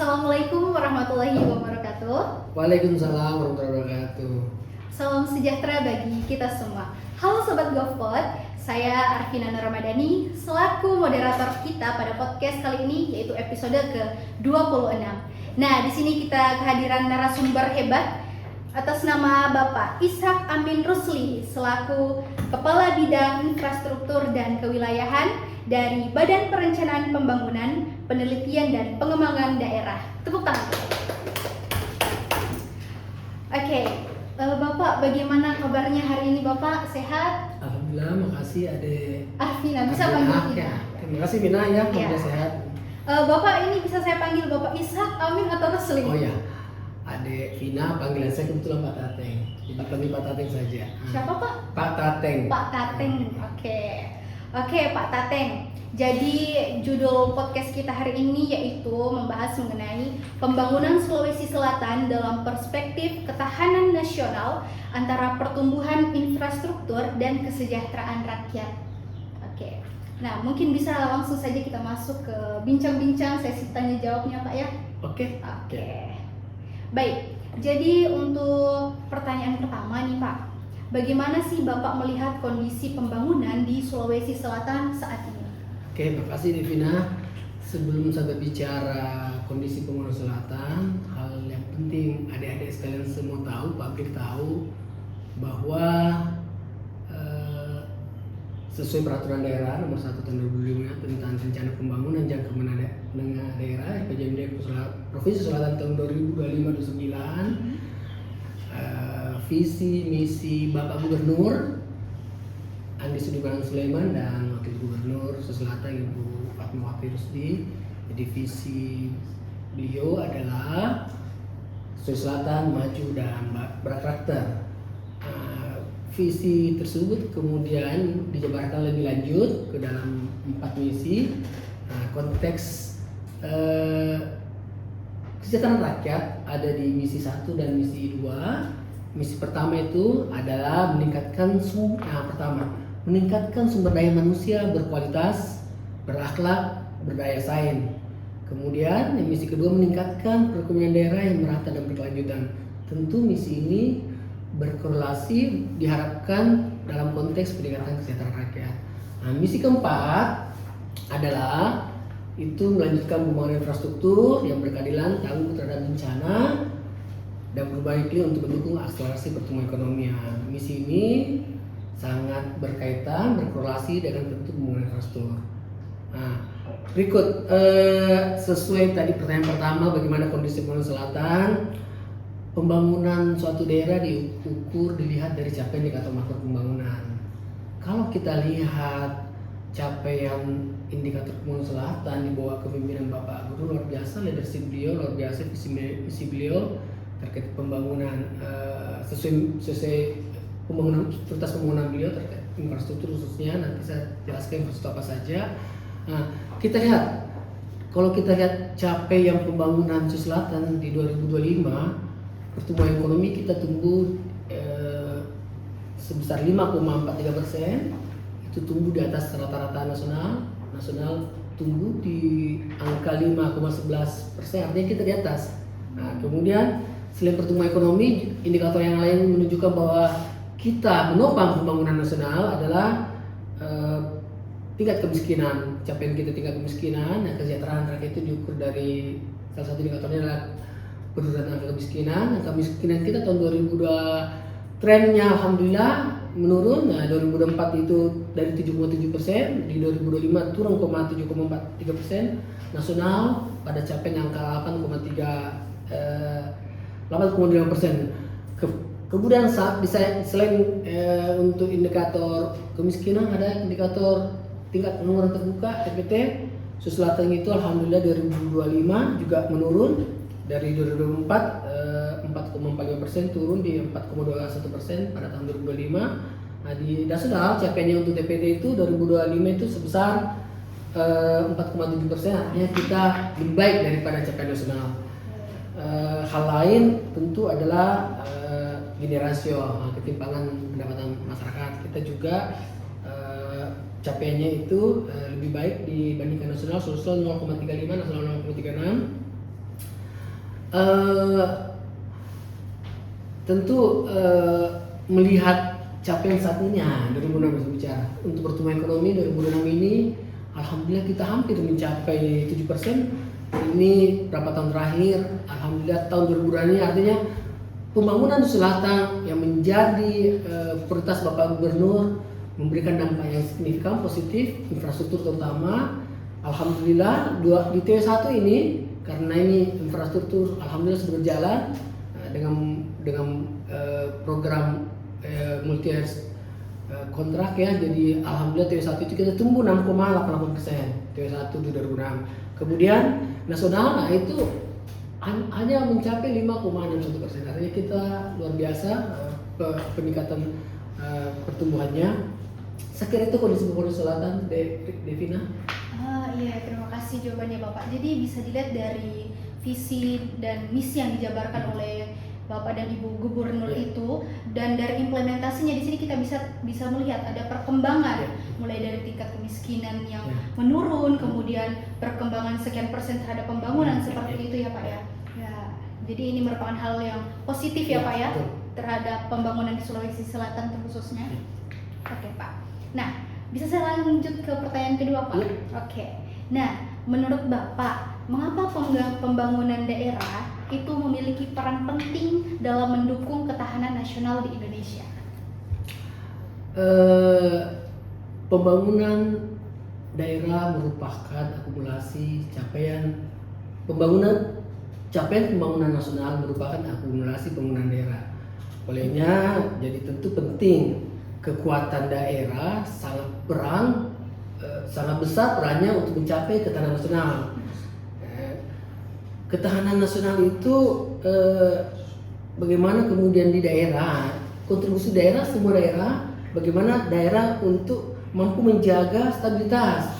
Assalamualaikum warahmatullahi wabarakatuh. Waalaikumsalam warahmatullahi wabarakatuh. Salam sejahtera bagi kita semua. Halo Sobat GovPod, saya Arvina Nur Ramadhani selaku moderator kita pada podcast kali ini, yaitu episode ke-26. Nah, di sini kita kehadiran narasumber hebat atas nama Bapak Ishak Amin Rusli selaku Kepala Bidang Infrastruktur dan Kewilayahan dari Badan Perencanaan Pembangunan, Penelitian dan Pengembangan Daerah. Tepuk tangan. Oke, Bapak, bagaimana kabarnya hari ini Bapak? Sehat? Alhamdulillah, makasih Ade. Vina, bisa panggil Vina? Ya. Terima kasih Vina ya, kabarnya sehat. Bapak ini bisa saya panggil Bapak Ishak Amin atau Rusli? Oh ya, Ade Vina, panggilan saya kebetulan Pak Tateng. Jadi panggil Pak Tateng saja. Siapa Pak? Pak Tateng. Pak Tateng, Oke, Pak Tateng. Jadi judul podcast kita hari ini yaitu membahas mengenai pembangunan Sulawesi Selatan dalam perspektif ketahanan nasional antara pertumbuhan infrastruktur dan kesejahteraan rakyat. Oke. Nah, mungkin bisa langsung saja kita masuk ke bincang-bincang sesi tanya jawabnya, Pak ya. Oke. Baik. Jadi untuk pertanyaan pertama nih, Pak. Bagaimana sih Bapak melihat kondisi pembangunan di Sulawesi Selatan saat ini? Oke, makasih Devina. Sebelum saya berbicara kondisi pembangunan selatan, hal yang penting adik-adik sekalian semua tahu, publik tahu bahwa sesuai peraturan daerah nomor 1 tahun 2005 tentang rencana pembangunan jangka menengah daerah RPJMD Provinsi Selatan tahun 2025-2029, visi misi Bapak Gubernur Andi Sudirman Sulaiman dan Wakil Gubernur Sulawesi Selatan Ibu Fatmawati Rusdi. Jadi visi beliau adalah Sulawesi Selatan maju dan berkarakter. Visi tersebut kemudian dijabarkan lebih lanjut ke dalam 4 misi. Konteks kesejahteraan rakyat ada di misi 1 dan misi 2. Misi pertama itu adalah meningkatkan sumber daya manusia berkualitas, berakhlak, berdaya saing. Kemudian misi kedua meningkatkan perekonomian daerah yang merata dan berkelanjutan. Tentu misi ini berkorelasi diharapkan dalam konteks peningkatan kesejahteraan rakyat. Nah, misi keempat adalah itu melanjutkan pembangunan infrastruktur yang berkeadilan, tangguh terhadap bencana, dan berubah iklim untuk mendukung akselerasi pertumbuhan ekonomi. Misi ini sangat berkaitan, berkorelasi dengan tentu pembangunan infrastruktur. Nah, berikut sesuai tadi pertanyaan pertama, bagaimana kondisi pembangunan selatan? Pembangunan suatu daerah dilihat dari capaian indikator makro pembangunan. Kalau kita lihat capaian indikator pembangunan selatan di bawah kepemimpinan Bapak Guru, luar biasa leadership beliau, luar biasa visi beliau terkait pembangunan sesuai pembangunan prioritas pembangunan beliau terkait infrastruktur khususnya. Nanti saya jelaskan infrastruktur apa saja. Nah, kita lihat kalau kita lihat capaian pembangunan Sulawesi Selatan di 2025, pertumbuhan ekonomi kita tumbuh sebesar 5,43%, itu tumbuh di atas rata-rata nasional tumbuh di angka 5,11%, artinya kita di atas. Nah, kemudian selain pertumbuhan ekonomi, indikator yang lain menunjukkan bahwa kita menopang pembangunan nasional adalah tingkat kemiskinan. Capaian kita tingkat kemiskinan, dan kesejahteraan rakyat itu diukur dari salah satu indikatornya adalah penurunan angka kemiskinan. Angka kemiskinan kita tahun 2002 trennya alhamdulillah menurun. Nah, 2024 itu dari 7,7%, di 2025 turun 7,43%. Nasional pada capaian angka 8,5%. Kemudian selain untuk indikator kemiskinan, ada indikator tingkat pengangguran terbuka (TPT). Sulawesi Selatan itu alhamdulillah 2025 juga menurun dari 2024 4,45% turun di 4,21% pada tahun 2025. Nah, di nasional capaiannya untuk TPT itu 2025 itu sebesar 4,7%, artinya kita lebih baik daripada capaian nasional. Hal lain tentu adalah gini rasio ketimpangan pendapatan masyarakat. Kita juga capaiannya itu lebih baik dibandingkan nasional. Sulsel 0,35, nasional 0,36. Eh, tentu melihat capaian saat ini, 2006 bisa bicara. Untuk pertumbuhan ekonomi 2006 ini, alhamdulillah kita hampir mencapai 7%. Ini berapa tahun terakhir, alhamdulillah tahun 2002 ini artinya pembangunan di selatan yang menjadi prioritas Bapak Gubernur memberikan dampak yang signifikan positif, infrastruktur terutama. Alhamdulillah di TW1 ini karena ini infrastruktur alhamdulillah sudah berjalan dengan program multi kontrak ya, jadi alhamdulillah TW1 itu kita tumbuh 6,88% TW1 di 2006. Kemudian nasional itu hanya mencapai 5,61%. Artinya kita luar biasa peningkatan pertumbuhannya. Saya kira itu kondisi Bogor Selatan, Devina. Iya, terima kasih jawabannya Bapak. Jadi bisa dilihat dari visi dan misi yang dijabarkan oleh Bapak dan Ibu Gubernur itu, dan dari implementasinya di sini kita bisa melihat ada perkembangan, mulai dari tingkat kemiskinan yang menurun, kemudian perkembangan sekian persen terhadap pembangunan seperti itu ya Pak ya. Ya, jadi ini merupakan hal yang positif ya Pak ya, terhadap pembangunan di Sulawesi Selatan terkhususnya. Oke Pak. Nah, bisa saya lanjut ke pertanyaan kedua Pak? Oke. Nah, menurut Bapak, mengapa pembangunan daerah itu memiliki peran penting dalam mendukung ketahanan nasional di Indonesia? Pembangunan daerah merupakan akumulasi capaian pembangunan nasional merupakan akumulasi pembangunan daerah. Olehnya, jadi tentu penting kekuatan daerah sangat besar perannya untuk mencapai ketahanan nasional. Ketahanan nasional itu bagaimana kemudian di daerah, kontribusi daerah, semua daerah, bagaimana daerah untuk mampu menjaga stabilitas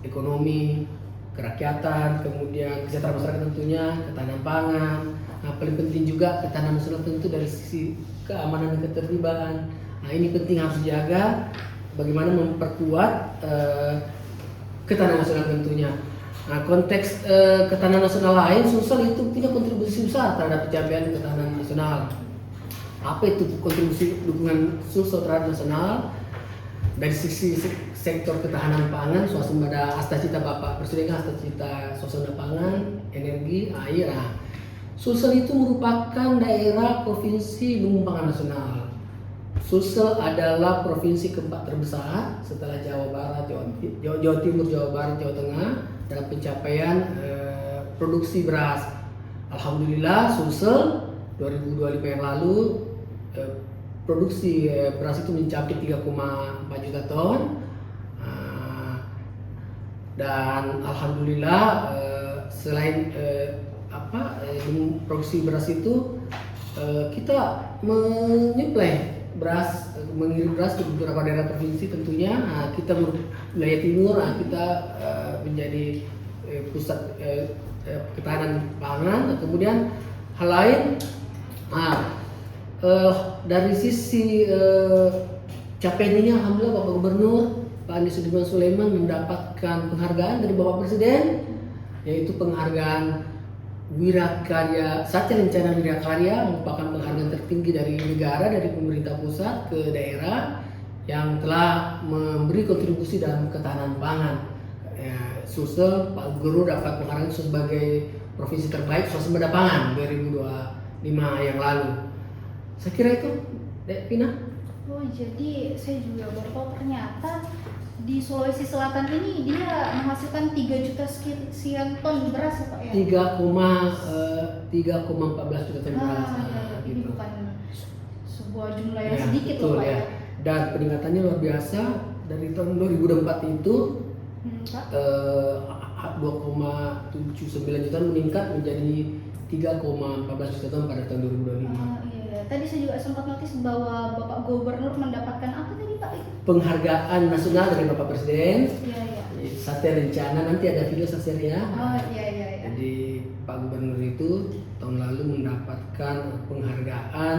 ekonomi, kerakyatan, kemudian kesejahteraan masyarakat tentunya, ketahanan pangan. Nah, paling penting juga ketahanan nasional tentu dari sisi keamanan dan ketertiban. Nah, ini penting harus dijaga, bagaimana memperkuat ketahanan nasional tentunya. Nah, konteks ketahanan nasional lain, Sulsel itu punya kontribusi besar terhadap pencapaian ketahanan nasional. Apa itu kontribusi dukungan Sulsel terhadap nasional? Dari sisi sektor ketahanan pangan, swasembada astacita Bapak Presiden, astacita swasembada pangan, energi, air. Nah, Sulsel itu merupakan daerah provinsi lumbung pangan nasional. Sulsel adalah provinsi keempat terbesar setelah Jawa Barat, Jawa Timur, Jawa Barat, Jawa Tengah dalam pencapaian produksi beras. Alhamdulillah Sulsel 2025 yang lalu produksi beras itu mencapai 3,4 juta ton. Dan alhamdulillah selain produksi beras itu kita menyuplai beras, mengirim beras ke beberapa daerah provinsi tentunya. Kita wilayah timur, kita menjadi pusat ketahanan pangan. Kemudian hal lain, dari sisi capaian ini alhamdulillah Bapak Gubernur Pak Andi Sudirman Sulaiman mendapatkan penghargaan dari Bapak Presiden, yaitu penghargaan Wirakarya, Satya Lencana Wirakarya, merupakan penghargaan tertinggi dari negara, dari pemerintah pusat ke daerah yang telah memberi kontribusi dalam ketahanan pangan. Sulsel, Pak Gubernur dapat penghargaan sebagai provinsi terbaik swasembada pangan 2025 yang lalu. Saya kira itu, Pina. Oh, jadi saya juga baru tahu ternyata di Sulawesi Selatan ini dia menghasilkan 3 juta sekian ton beras ya Pak ya? 3,14 juta ton beras. Ini bukan sebuah jumlah yang sedikit loh Pak ya. Dan peningkatannya luar biasa dari tahun 2004 itu 2,79 juta meningkat menjadi 3,14 juta ton pada tahun 2025. Iya. Tadi saya juga sempat notice bahwa Bapak Gubernur mendapatkan apa tadi Pak? Penghargaan nasional dari Bapak Presiden. Iya. Satya Lencana, nanti ada video saksinya. Iya. Jadi Pak Gubernur itu tahun lalu mendapatkan penghargaan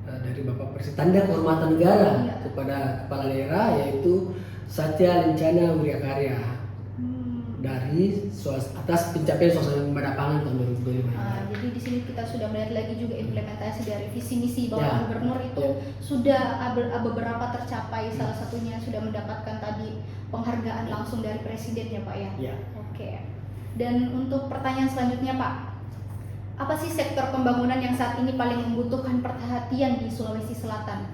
dari Bapak Presiden, tanda kehormatan negara kepada kepala daerah, yaitu Satya Lencana Wirakarya. dari atas pencapaian suasana pada pangan tahun 2025. Jadi di sini kita sudah melihat lagi juga implementasi dari visi misi Ya. Bapak Gubernur itu Ya. sudah beberapa tercapai. Salah satunya sudah mendapatkan tadi penghargaan langsung dari Presiden ya Pak ya. Ya. Oke. Dan untuk pertanyaan selanjutnya Pak, apa sih sektor pembangunan yang saat ini paling membutuhkan perhatian di Sulawesi Selatan?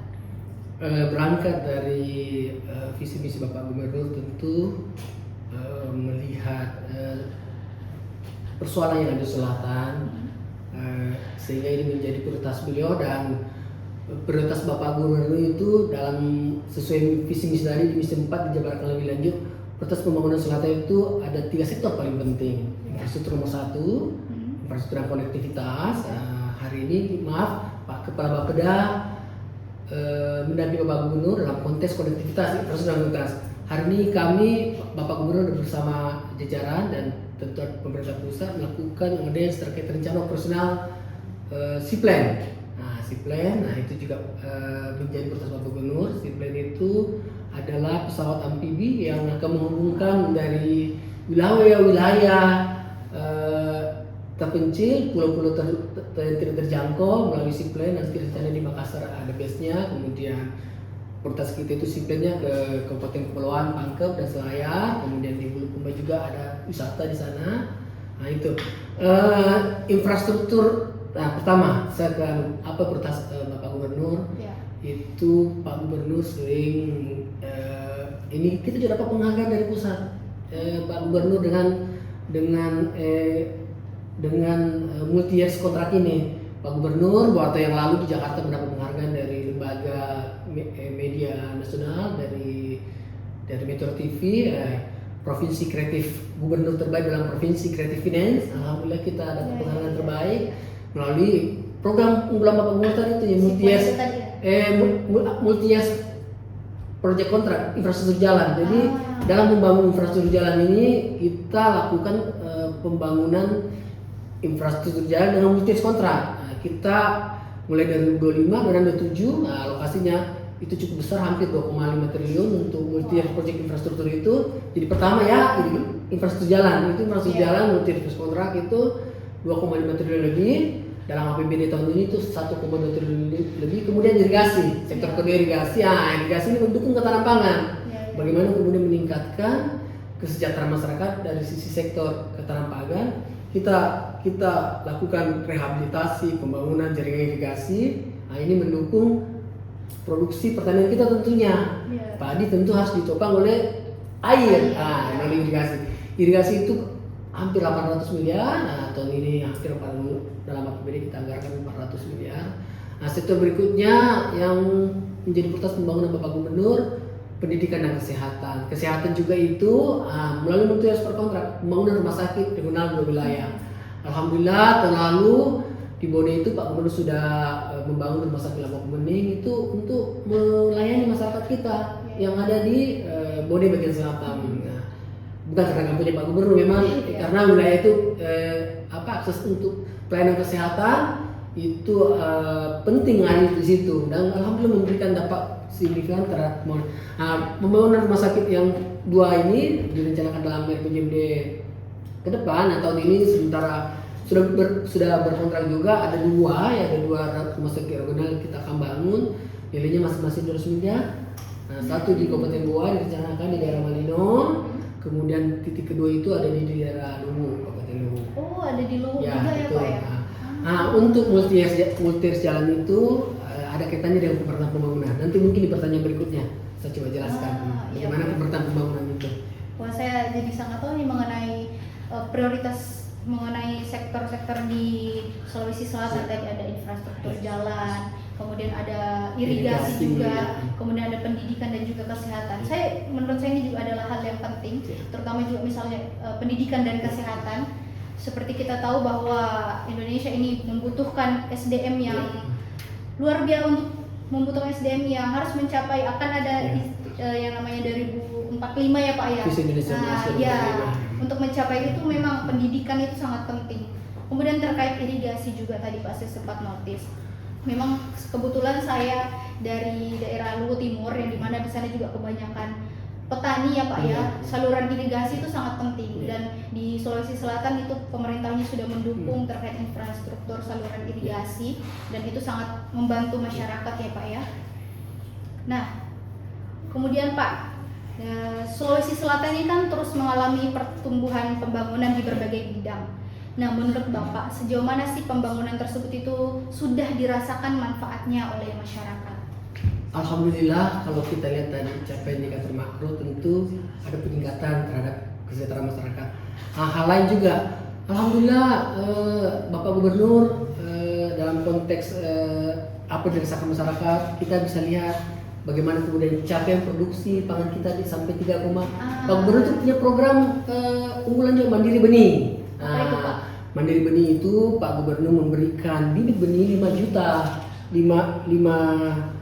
Berangkat dari visi misi Bapak Gubernur tentu melihat persoalan yang ada di selatan, sehingga ini menjadi prioritas beliau, dan prioritas Bapak Gubernur itu dalam sesuai visi misi tadi di misi 4 dijabarkan lebih lanjut. Prioritas pembangunan selatan itu ada 3 sektor paling penting. Infrastruktur nomor 1, infrastruktur dan konektivitas. Hari ini maaf Pak Kepala Bapeda mendampingi Bapak Gubernur dalam konteks konektivitas infrastruktur dan konektivitas. Hari ini kami Bapak Gubernur bersama jajaran dan tentu pemerintah pusat melakukan yang terkait rencana operasional Siplen. Siplen, itu juga menjadi prioritas Bapak Gubernur. Siplen itu adalah pesawat amfibi yang akan menghubungkan dari wilayah-wilayah terpencil, pulau-pulau tidak terjangkau melalui Siplen. Nanti rencana di Makassar ada base-nya, kemudian prioritas kita itu Siplennya ke Kabupaten Kepulauan, Pangkep dan Selayar, kemudian di Bulukumba juga ada wisata di sana. Itu infrastruktur. Pertama saya akan prioritas Bapak Gubernur. Itu Pak Gubernur sering ini kita juga dapat penghargaan dari pusat. Pak Gubernur dengan multi years kontrak ini, Pak Gubernur waktu yang lalu di Jakarta mendapat penghargaan dari lembaga media nasional, dari Metro TV, provinsi kreatif gubernur terbaik dalam provinsi kreatif finance. Alhamdulillah kita dapat penghargaan terbaik melalui program unggulan Bapak Gubernur tadi itu ya, multi years project kontrak infrastruktur jalan. Jadi dalam membangun infrastruktur jalan ini kita lakukan pembangunan infrastruktur jalan dengan multi years kontrak. Kita mulai dari 2025 dan 2027, alokasinya itu cukup besar, hampir 2,5 triliun untuk multi years project infrastruktur itu. Jadi pertama ya infrastruktur jalan, itu infrastruktur jalan multi years kontrak itu 2,5 triliun lebih. Dalam APBD tahun ini itu 1,2 triliun lebih. Kemudian irigasi, sektor kedua irigasi. Irigasi ini mendukung ketahanan pangan. Bagaimana kemudian meningkatkan kesejahteraan masyarakat dari sisi sektor ketahanan pangan. Kita lakukan rehabilitasi, pembangunan jaringan irigasi. Ini mendukung produksi pertanian kita tentunya. Padi tentu harus ditopang oleh air. Melalui irigasi. Irigasi itu hampir 800 miliar. Tahun ini hampir dalam APBD kita anggarkan 400 miliar. Sektor berikutnya yang menjadi prioritas pembangunan Bapak Gubernur, pendidikan dan kesehatan. Kesehatan juga itu melalui multi years kontrak, pembangunan rumah sakit regional di wilayah. Alhamdulillah tahun lalu di Bone itu Pak Gubernur sudah membangun rumah sakit Lambok Bening itu untuk melayani masyarakat kita yang ada di Bone bagian selatan. Bukan karena kampanye Pak Gubernur, memang karena wilayah itu akses untuk pelayanan kesehatan itu penting ada di situ, dan alhamdulillah memberikan dampak signifikan terhadap pembangunan rumah sakit yang 2 ini direncanakan dalam RPJMD ke depan. Tahun ini sementara sudah berkontrak juga ada 2 rumah sakit regional kita akan bangun, nilainya masing-masing 200 miliar. Satu di Kabupaten Goa direncanakan di daerah Malino, kemudian titik kedua itu ada di daerah Luwu, Kabupaten Luwu. Ada di Luwu juga ya Pak ya. Untuk multi years jalan itu ada kaitannya dengan pemerataan pembangunan. Nanti mungkin di pertanyaan berikutnya saya coba jelaskan bagaimana pemerataan pembangunan itu. Wah, saya jadi sangat tahu nih mengenai prioritas mengenai sektor-sektor di Sulawesi Selatan. Tadi ada infrastruktur jalan, kemudian ada irigasi juga, kemudian ada pendidikan dan juga kesehatan. Menurut saya ini juga adalah hal yang penting, terutama juga misalnya pendidikan dan kesehatan. Seperti kita tahu bahwa Indonesia ini membutuhkan SDM yang luar biasa, untuk membutuhkan SDM yang harus mencapai akan ada yang namanya 2045 ya Pak ya. Untuk mencapai itu memang pendidikan itu sangat penting. Kemudian terkait irigasi juga tadi Pak saya sempat notice. Memang kebetulan saya dari daerah Luwu Timur yang dimana di sana juga kebanyakan petani ya Pak ya, Iya. saluran irigasi itu sangat penting. Iya. Dan di Sulawesi Selatan itu pemerintahnya sudah mendukung terkait infrastruktur saluran irigasi, dan itu sangat membantu masyarakat ya Pak ya. Nah, kemudian Pak, Sulawesi Selatan ini kan terus mengalami pertumbuhan pembangunan di berbagai bidang. Nah, menurut Bapak, sejauh mana sih pembangunan tersebut itu sudah dirasakan manfaatnya oleh masyarakat? Alhamdulillah, kalau kita lihat tadi capaian indikator makro tentu ada peningkatan terhadap kesejahteraan masyarakat. Hal lain juga, alhamdulillah Bapak Gubernur dalam konteks apa yang dirasakan masyarakat, kita bisa lihat bagaimana kemudian capaian produksi pangan kita sampai 3, Pak Gubernur itu punya program unggulan juga Mandiri Benih. Apa itu, Pak? Mandiri Benih itu Pak Gubernur memberikan bibit benih 5 juta, 5.000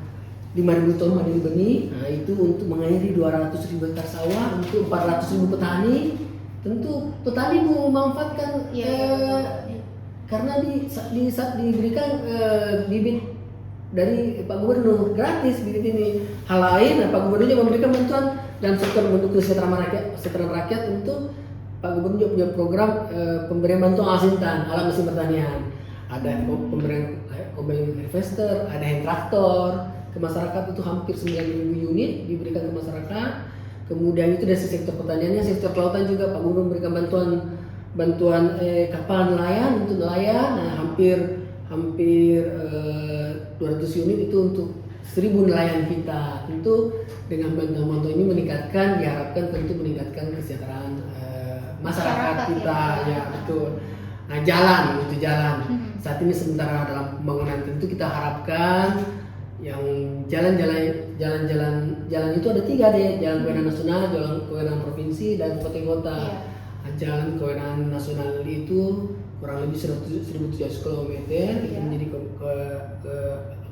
ton mandiri benih. Nah, itu untuk mengairi 200.000 hektar sawah untuk 400.000 petani. Tentu petani memanfaatkan karena saat diberikan bibit dari Pak Gubernur gratis bibit ini. Hal lain, Pak Gubernur juga memberikan bantuan dalam sektor bentuk kesejahteraan rakyat untuk Pak Gubernur juga punya program pemberian bantuan alat mesin pertanian. Ada pemberian combine harvester, ada hand traktor ke masyarakat, itu hampir 9.000 unit diberikan ke masyarakat. Kemudian itu dari sektor pertaniannya, sektor kelautan juga Pak Gubernur memberikan bantuan kapal nelayan untuk nelayan. Nah, hampir 200 unit itu untuk 1.000 nelayan kita. Tentu dengan bantuan ini diharapkan tentu meningkatkan kesejahteraan masyarakat kita ya, betul. Nah, jalan. Saat ini sementara dalam pembangunan tentu kita harapkan yang jalan itu ada 3 deh, jalan kewenangan nasional, jalan kewenangan provinsi, dan kabupaten kota. Nah, jalan kewenangan nasional itu kurang lebih 1.700 km itu menjadi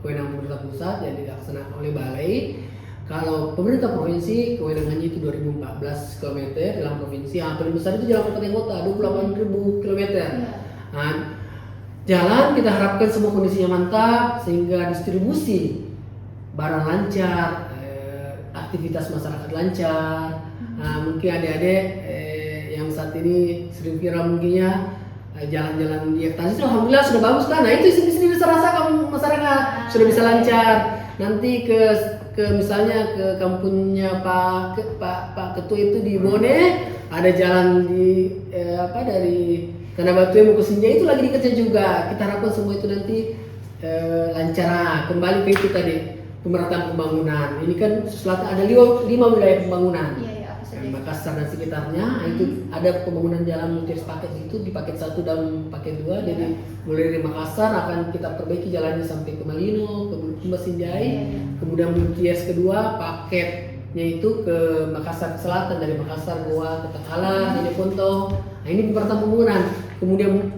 kewenangan pemerintah pusat yang dilaksanakan oleh balai. Kalau pemerintah provinsi kewenangannya itu 2014 km dalam provinsi, yang paling besar itu jalan kabupaten kota 28.000 km. Nah, jalan kita harapkan semua kondisinya mantap sehingga distribusi barang lancar, aktivitas masyarakat lancar. Nah, mungkin adik-adik yang saat ini sering viral mungkinnya jalan-jalan di ekstasi, alhamdulillah sudah bagus kan. Nah, itu sini bisa rasakan masyarakat sudah bisa lancar. Nanti ke misalnya ke kampungnya Pak Ketua itu di Bone, ada jalan di dari Tanah Batu mau ke Sinjai itu lagi dikerja juga. Kita harapkan semua itu nanti lancar. Nah, kembali ke itu tadi, pemerataan pembangunan. Ini kan selatan ada 5 wilayah pembangunan. Makassar dan sekitarnya, itu ada pembangunan jalan multi paket itu di paket 1 dan paket 2. Jadi mulai dari Makassar akan kita perbaiki jalannya sampai ke Malino, ke Bulukumba, Sinjai. Kemudian multi kedua paketnya itu ke Makassar ke selatan, dari Makassar, Goa, ke Takala, Jene Ponto. Nah, ini pemerataan pembangunan. Kemudian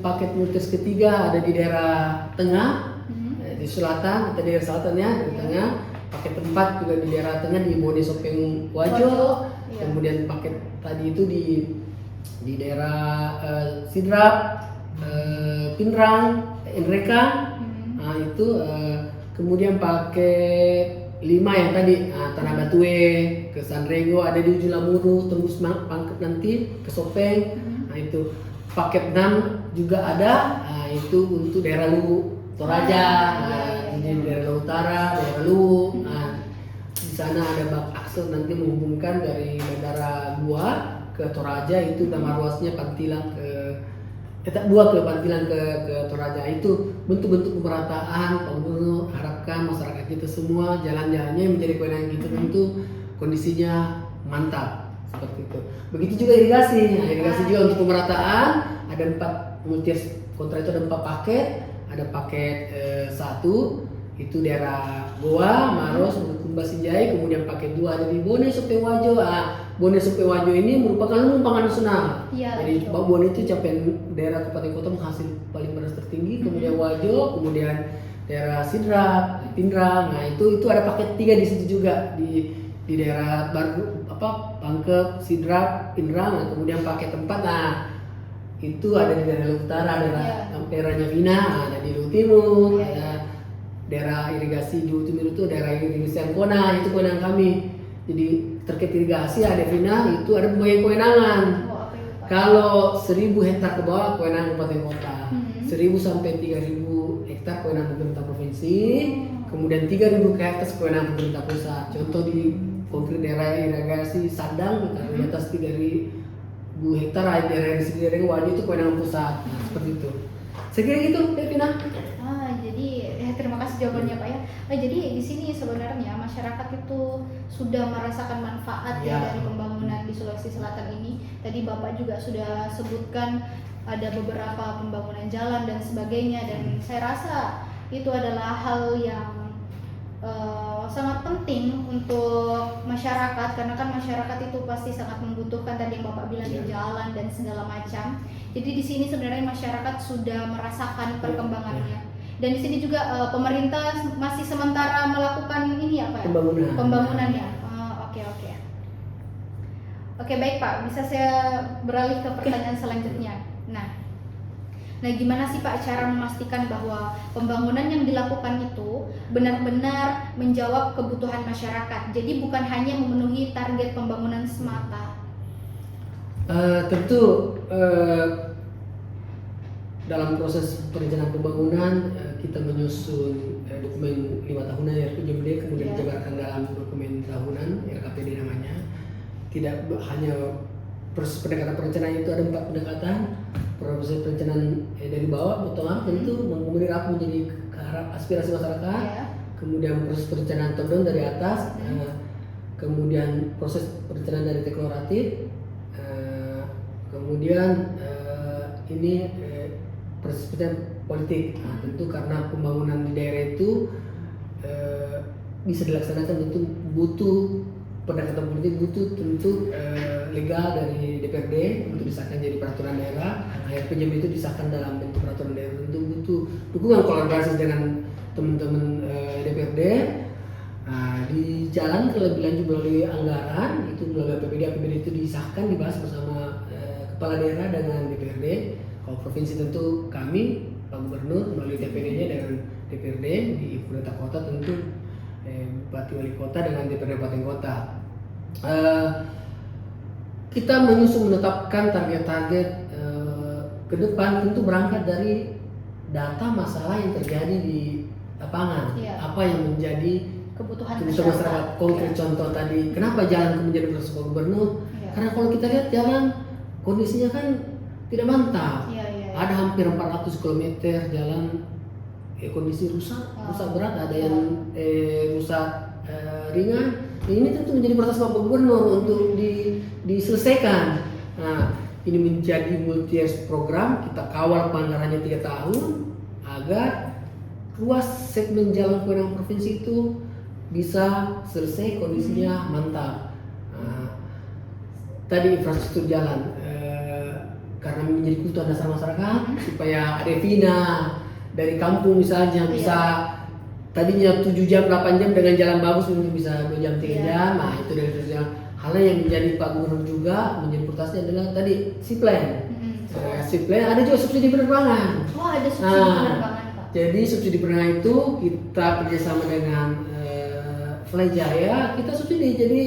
paket multi ketiga ada di daerah tengah, di selatan atau daerah selatannya di tengah. Paket 4 juga di daerah tengah di Bone Sopeng Wajo. Kemudian paket tadi itu di daerah Sidrap, Pinrang, Enreka. Nah, itu kemudian paket 5 yang tadi Tanah Batue ke Sanrego, ada di Ujung Lamuru, tembus Pangkep nanti ke Sopeng. Nah, itu paket 6 juga ada, itu untuk daerah Luwu, Toraja, di daerah Luwu Utara, daerah Luwu. Nah, di sana ada bak akses nanti menghubungkan dari Bandara Goa ke Toraja, itu nama ruasnya Pantilang ke Buah ke Pantilang ke Toraja. Itu bentuk-bentuk pemerataan Pak Gubernur harapkan masyarakat kita semua jalan-jalannya menjadi kewenangan kita tentu kondisinya mantap seperti itu. Begitu juga irigasi. Nah, irigasi juga untuk pemerataan ada 4 multi kontrak itu ada 4 paket. Ada paket 1 itu daerah Goa, Maros, Bulukumba, Sinjai. Kemudian paket 2 ada di Bone Sopeng Wajo. Bone Sopeng Wajo ini merupakan lumbung pangan nasional. Jadi Bone itu capaian daerah kabupaten kota menghasil paling beras tertinggi. Kemudian Wajo, kemudian daerah Sidrap, Pinrang. Nah, itu ada paket 3 di situ juga di daerah Pangkep, Sidrap, Pinrang. Nah, kemudian paket 4 itu ada di daerah Luwu Utara, daerahnya Vina, ada di Luwu Timur, ada daerah irigasi di Luwu Timur itu daerah irigasi Ancona, itu kewenangan kami. Jadi terkait irigasi ada Vina itu ada pembagian kewenangan. Oh, apa itu Pak? Kalau 1000 hektar ke bawah kewenangan kabupaten kota, Hmm. 1000 sampai 3000 hektar kewenangan pemerintah provinsi, Oh. kemudian 3000 ke atas kewenangan pemerintah pusat. Contoh di konkret daerah irigasi Sadang, kalau di atas 3000 hektar daerah irigasi Wadi itu kewenangan pusat. Nah, seperti itu. Saya kira gitu, Devina. Jadi terima kasih jawabannya Pak ya. Jadi di sini sebenarnya masyarakat itu sudah merasakan manfaat ya Ya. dari pembangunan di Sulawesi Selatan ini. Tadi Bapak juga sudah sebutkan ada beberapa pembangunan jalan dan sebagainya, dan saya rasa itu adalah hal yang sangat penting untuk masyarakat, karena kan masyarakat itu pasti sangat membutuhkan tadi yang Bapak bilang di jalan dan segala macam. Jadi di sini sebenarnya masyarakat sudah merasakan perkembangannya. Dan di sini juga pemerintah masih sementara melakukan ini apa ya? Pembangunannya. Oke. Oke, baik Pak, bisa saya beralih ke pertanyaan selanjutnya. Nah, gimana sih Pak cara memastikan bahwa pembangunan yang dilakukan itu benar-benar menjawab kebutuhan masyarakat? Jadi bukan hanya memenuhi target pembangunan semata. Tentu dalam proses perencanaan pembangunan kita menyusun dokumen 5 tahunan RPJMD, kemudian dijabarkan dalam dokumen tahunan RKPD namanya. Tidak hanya proses pendekatan perencanaan itu ada 4 pendekatan. Proses perencanaan dari bawah bottom up tentu mengakomodir apa menjadi aspirasi masyarakat. Kemudian proses perencanaan top down dari atas. Kemudian proses perencanaan dari teknoratif. Kemudian ini proses perencanaan politik. Tentu karena pembangunan di daerah itu bisa dilaksanakan tentu butuh pendekatan politik, butuh tentu legal dari DPRD untuk disahkan jadi peraturan daerah. RPJMD itu disahkan dalam bentuk peraturan daerah, tentu butuh dukungan kolaborasi dengan teman-teman DPRD. Di jalan lebih lanjut melalui anggaran, itu melalui APBD itu disahkan, dibahas bersama kepala daerah dengan DPRD. Kalau provinsi tentu kami Pak Gubernur melalui DPD-nya dengan DPRD, di pemerintah kota tentu Bupati Wali Kota dengan DPRD Kabupaten Kota. Kita menetapkan target-target ke depan tentu berangkat dari data masalah yang terjadi di lapangan. Apa yang menjadi kebutuhan masyarakat. Konkret contoh tadi, kenapa jalan kemudian bersama Pak Gubernur? Karena kalau kita lihat jalan kondisinya kan tidak mantap. Ada hampir 400 km jalan kondisi rusak berat, ada yang rusak ringan. Ini tentu menjadi prioritas Pak Gubernur untuk diselesaikan. Nah, ini menjadi multi-years program, kita kawal anggarannya 3 tahun agar ruas segmen jalan kewenangan provinsi itu bisa selesai kondisinya mantap. Tadi infrastruktur jalan karena menjadi kebutuhan dasar masyarakat supaya ada Vina dari kampung misalnya bisa tadinya 7 jam 8 jam dengan jalan bagus mungkin bisa 2 jam 3 jam. Nah, itu dari jalan. Hal yang menjadi Pak Gubernur juga menjadi prioritasnya adalah tadi Siplen. Siplen ada juga subsidi penerbangan. Ada subsidi penerbangan Pak. Jadi subsidi penerbangan itu kita kerjasama dengan Flyjaya, kita subsidi. Jadi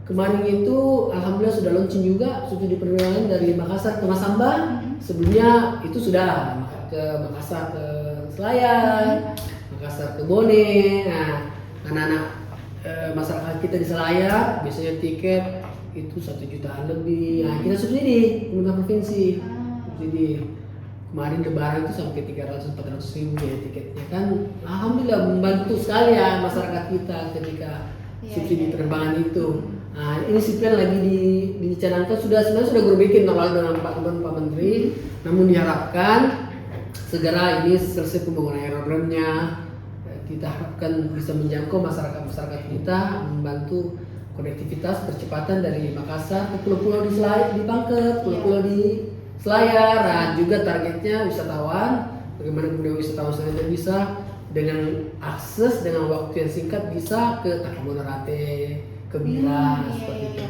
kemarin itu alhamdulillah sudah launching juga subsidi penerbangan dari Makassar ke Masamba. Sebelumnya itu sudah ke Makassar ke Selayar, Makassar ke Bone. Nah, anak-anak masyarakat kita di Selayar biasanya tiket itu 1 jutaan lebih. Nah, kita subsidi pemerintah provinsi. Subsidi kemarin lebaran itu sampai 300-400 ribu ya tiketnya kan. Alhamdulillah membantu sekali ya masyarakat kita ketika subsidi penerbangan itu. Nah, ini Siplen lagi dicanangkan sebenarnya sudah berbikin awal dengan Pak Menteri, namun diharapkan segera ini selesai pembangunan aerodromnya. Kita harapkan bisa menjangkau masyarakat kita, membantu konektivitas percepatan dari Makassar ke pulau-pulau di Bangka, pulau-pulau di Selayar. Nah, juga targetnya wisatawan, bagaimana kemudian wisatawan Selayar bisa dengan akses dengan waktu yang singkat bisa ke Takamulorate, ke Bira, seperti itu.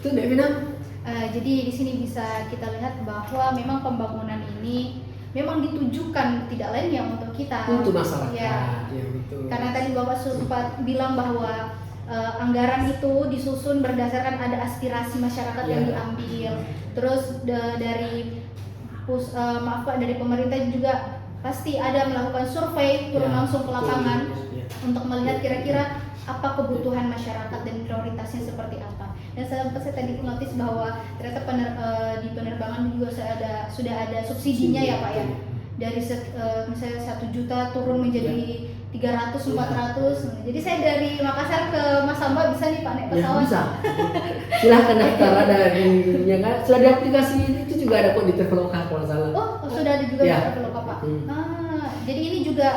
Itu Devina. Jadi di sini bisa kita lihat bahwa memang pembangunan ini memang ditujukan tidak lain yang untuk kita, untuk masyarakat. ya. Betul. Karena tadi Bapak sempat bilang bahwa anggaran itu disusun berdasarkan ada aspirasi masyarakat yang Iya. diambil. Terus dari maaf Pak, dari pemerintah juga pasti ada melakukan survei turun Ya, langsung ke betul. lapangan Ya. untuk melihat kira-kira apa kebutuhan masyarakat dan prioritasnya seperti apa. Dan saya tadi notice bahwa ternyata di penerbangan juga sudah ada subsidinya ya Pak ya. Dari misalnya 1 juta turun menjadi 300, 400. Jadi saya dari Makassar ke Mas Samba bisa nih Pak naik Ya, pesawat. bisa. Silahkan daftar, ada ya kan. Sudah di aplikasi itu juga ada kok di Traveloka kalau nggak salah. Oh, sudah ada juga Ya. di Traveloka Pak. Jadi ini juga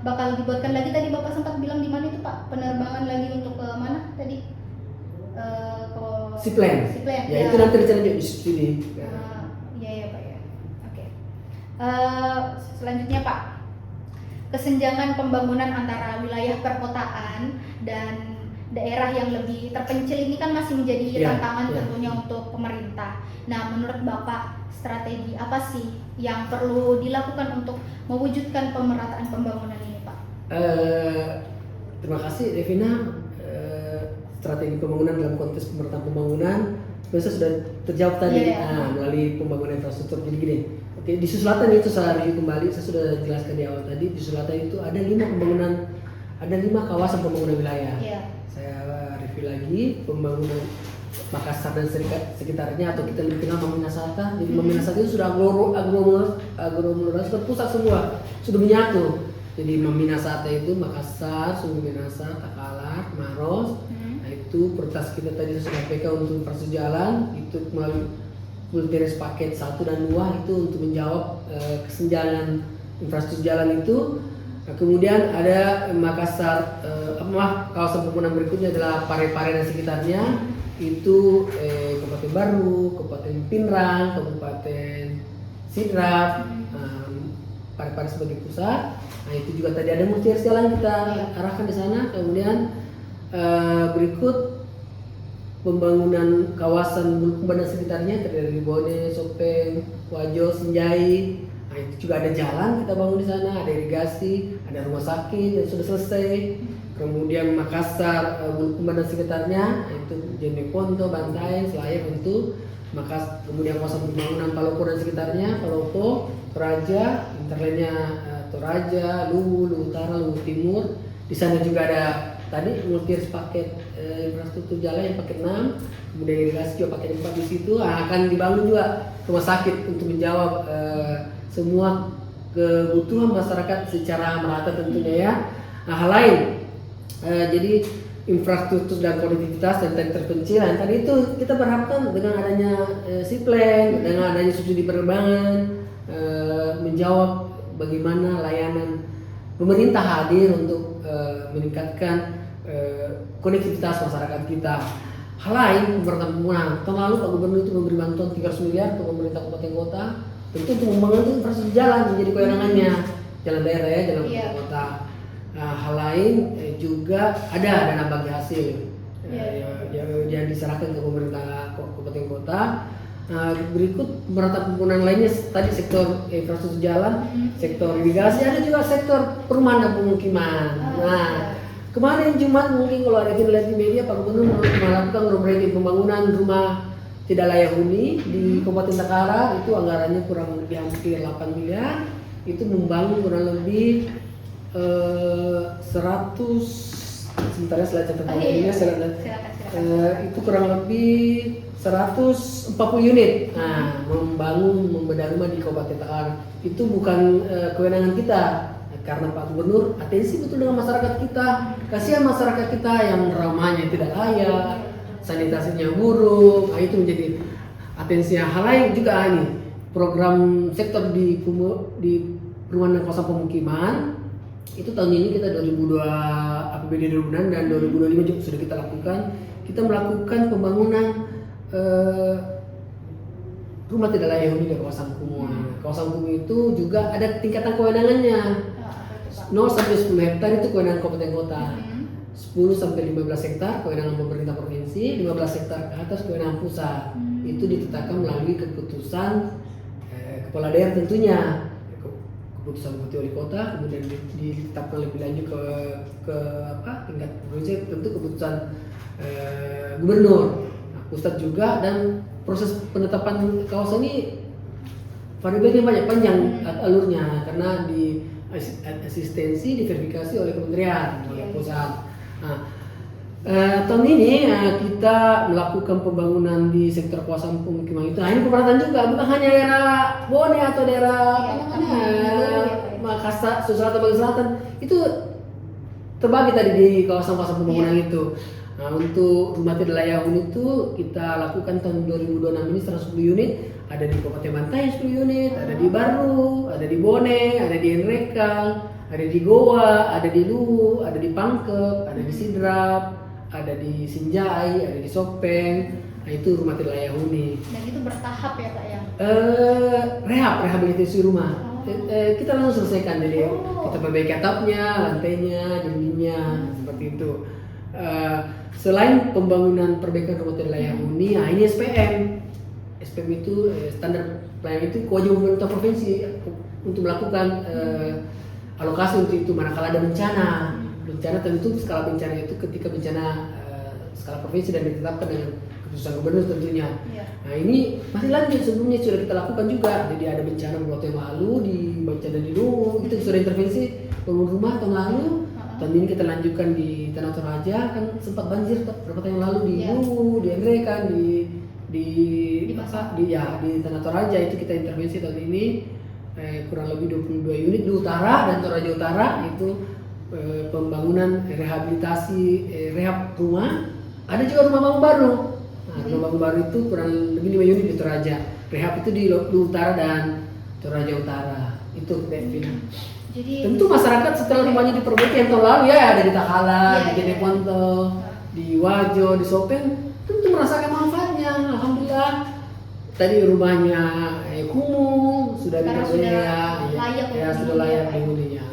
bakal dibuatkan lagi, tadi Bapak sempat bilang di mana itu Pak? Penerbangan lagi untuk ke mana tadi? Ke Siplen. Siplen. Ya, itu nanti rencana juga disubsidi. Iya ya Pak ya. Oke. Selanjutnya Pak, kesenjangan pembangunan antara wilayah perkotaan dan daerah yang lebih terpencil ini kan masih menjadi Ya, tantangan ya. tentunya untuk pemerintah. Nah, menurut Bapak strategi apa sih yang perlu dilakukan untuk mewujudkan pemerataan pembangunan ini Pak? Terima kasih Devina. Strategi pembangunan dalam konteks pemerataan pembangunan biasa sudah terjawab tadi Iya. melalui pembangunan infrastruktur. Jadi gini, oke, di Sulawesi itu saya review kembali, saya sudah jelaskan di awal tadi. Di Sulawesi itu ada 5 kawasan pembangunan wilayah. Iya. Saya review lagi pembangunan Makassar dan sekitarnya, atau kita lebih kenal Maminasata. Jadi Maminasata itu sudah aglomerasi pusat semua, sudah menyatu. Jadi Maminasata itu Makassar, Sumber Minasa, Takalar, Maros. Nah itu prioritas kita tadi sudah sampaikan untuk infrastruktur jalan itu melalui multirex paket 1 dan 2 itu untuk menjawab kesenjangan infrastruktur jalan itu. Nah, kemudian ada Makassar, kawasan pembangunan berikutnya adalah Pare-Pare dan sekitarnya. Itu Kabupaten Baru, Kabupaten Pinrang, Kabupaten Sidrap, Pare-Pare sebagai pusat. Nah itu juga tadi ada multirex jalan kita arahkan di sana. Kemudian berikut pembangunan kawasan Bulukumba dan sekitarnya terdiri dari Bone, Sopeng, Wajo, Sinjai. Nah itu juga ada jalan kita bangun di sana, ada irigasi, ada rumah sakit yang sudah selesai. Kemudian Makassar, Bulukumba dan sekitarnya, nah, itu Jeneponto, Bantaeng, Selayar untuk Makassar. Kemudian kawasan pembangunan Palopo dan sekitarnya, Palopo, Toraja, interlainnya Toraja, Luwu Utara, Luwu Timur. Di sana juga ada tadi multirex paket infrastruktur jalan yang paket 6, kemudian irigasi juga paket 4 di situ. Akan dibangun juga rumah sakit untuk menjawab semua kebutuhan masyarakat secara merata tentunya ya. Nah, hal lain, jadi infrastruktur dan konektivitas dan terpencil. Nah, tadi itu kita berharapkan dengan adanya Siplen, dengan adanya subsidi penerbangan, menjawab bagaimana layanan pemerintah hadir untuk meningkatkan konektivitas masyarakat kita. Hal lain pembangunan. Tahun lalu Pak Gubernur itu memberi bantuan 300 miliar ke pemerintah kabupaten kota, tentu untuk membangun infrastruktur jalan menjadi kewenangannya, jalan daerah ya, jalan kabupaten kota. Nah, hal lain juga ada dana bagi hasil yang diserahkan ke pemerintah kabupaten kota. Berikut pemerataan pembangunan lainnya tadi sektor infrastruktur jalan, sektor irigasi, ada juga sektor perumahan dan pemukiman. Nah, kemarin Jumat mungkin kalau ada kita lihat di media, Pak Gubernur melakukan groundbreaking pembangunan rumah tidak layak huni di Kabupaten Takara. Itu anggarannya kurang lebih hampir 8 miliar. Itu membangun kurang lebih 100, sebentar ya saya catat ini. Silakan. Itu kurang lebih 140 unit. Nah, membedah rumah di Kabupaten Takara itu bukan kewenangan kita, karena Pak Gubernur atensi betul dengan masyarakat kita. Kasihan masyarakat kita yang ramahnya tidak layak, sanitasinya buruk. Nah, itu menjadi atensi. Hal lain juga ini program sektor di perumahan dan kawasan pemukiman. Itu tahun ini kita 2002 APBD 2006 dan 2025 juga sudah kita lakukan. Kita melakukan pembangunan rumah tidak layak huni di kawasan kumuh. Kawasan kumuh itu juga ada tingkatan kewenangannya. 0 sampai 10 hektar itu kewenangan kabupaten kota. 10 sampai 15 hektar kewenangan pemerintah provinsi, 15 hektar ke atas kewenangan pusat. Itu ditetapkan melalui keputusan kepala daerah tentunya. keputusan Bupati Wali Kota, kemudian ditetapkan lebih lanjut ke tingkat provinsi, tentu keputusan gubernur, nah, pusat juga, dan proses penetapan kawasan ini variabelnya banyak, panjang alurnya karena di asistensi diverifikasi oleh kementerian, oleh pusat. Nah, tahun ini kita melakukan pembangunan di sektor kawasan pemukiman itu. Nah, ini pemerhatian juga, bukan hanya daerah Bone atau daerah Makassar, Selatan, Bali Selatan, itu terbagi tadi di kawasan-kawasan pembangunan itu. Nah, untuk rumah tidak layak huni itu kita lakukan tahun 2026 ini 110 unit, ada di Kabupaten Bantaeng 10 unit, ada di Baru, ada di Bone, ada di Enrekang, ada di Goa, ada di Luwu, ada di Pangkep, ada di Sidrap, ada di Sinjai, ada di Sopeng. Nah, itu rumah tidak layak huni. Dan itu bertahap ya Pak ya? Rehabilitasi rumah. Kita langsung selesaikan, jadi kita perbaiki atapnya, lantainya, dindingnya, seperti itu. Selain pembangunan perbaikan rumah tidak layak huni, nah ini SPM. SPM itu standar pelayanan itu kewajiban pemerintah provinsi untuk melakukan alokasi untuk itu manakala ada bencana. Bencana tentu skala bencana itu ketika bencana skala provinsi dan ditetapkan dengan keputusan gubernur tentunya. Nah ini masih lanjut, sebelumnya sudah kita lakukan juga. Jadi ada bencana beberapa yang lalu di bencana di Luwu, itu sudah intervensi bangun rumah tahun lalu. Tahun ini kita lanjutkan di Tanah Toraja, kan sempat banjir beberapa tahun yang lalu di Luwu, di Enrekang, di Tanah Toraja itu kita intervensi tahun ini kurang lebih 22 unit di utara dan Toraja Utara itu pembangunan rehabilitasi rehab rumah. Ada juga rumah bangun baru. Nah, rumah bangun baru itu kurang lebih 5 unit di Toraja. Rehab itu di utara dan Toraja Utara. Itu Devina. Jadi tentu masyarakat setelah rumahnya diperbaiki yang tahun lalu ya, ada di Takala, di Jeneponto, di Wajo, di Sopeng, tentu merasakan manfaatnya. Alhamdulillah. Tadi rumahnya kumuh, sudah layak dihuninya.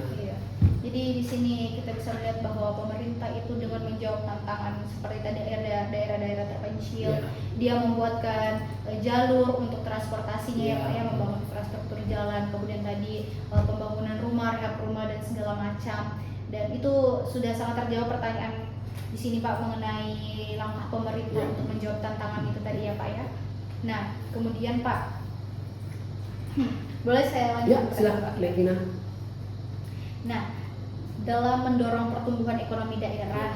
Jadi di sini kita bisa melihat bahwa pemerintah itu dengan menjawab tantangan seperti tadi daerah-daerah terpencil, dia membuatkan jalur untuk transportasinya ya Pak ya, membangun infrastruktur jalan, kemudian tadi pembangunan rumah, rehab rumah dan segala macam. Dan itu sudah sangat terjawab pertanyaan di sini Pak mengenai langkah pemerintah untuk menjawab tantangan itu tadi ya Pak ya. Nah, kemudian Pak, boleh saya lanjut? Ya, silakan Levina. Nah, dalam mendorong pertumbuhan ekonomi daerah,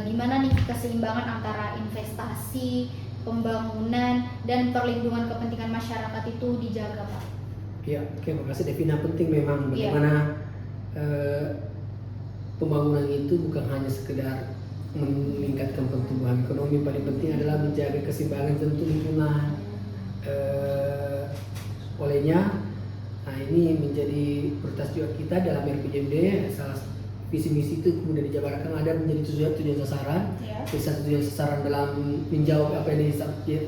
gimana nih keseimbangan antara investasi, pembangunan, dan perlindungan kepentingan masyarakat itu dijaga Pak? Ya, oke, makasih Devina. Penting memang bagaimana pembangunan itu bukan hanya sekedar meningkatkan pertumbuhan ekonomi, paling penting adalah menjaga keseimbangan tentu lingkungan. Olehnya, nah ini menjadi prioritas juga kita dalam RPJMD. Salah visi misi itu kemudian dijabarkan ada menjadi tujuan sasaran. Bisa tujuan sasaran dalam menjawab apa yang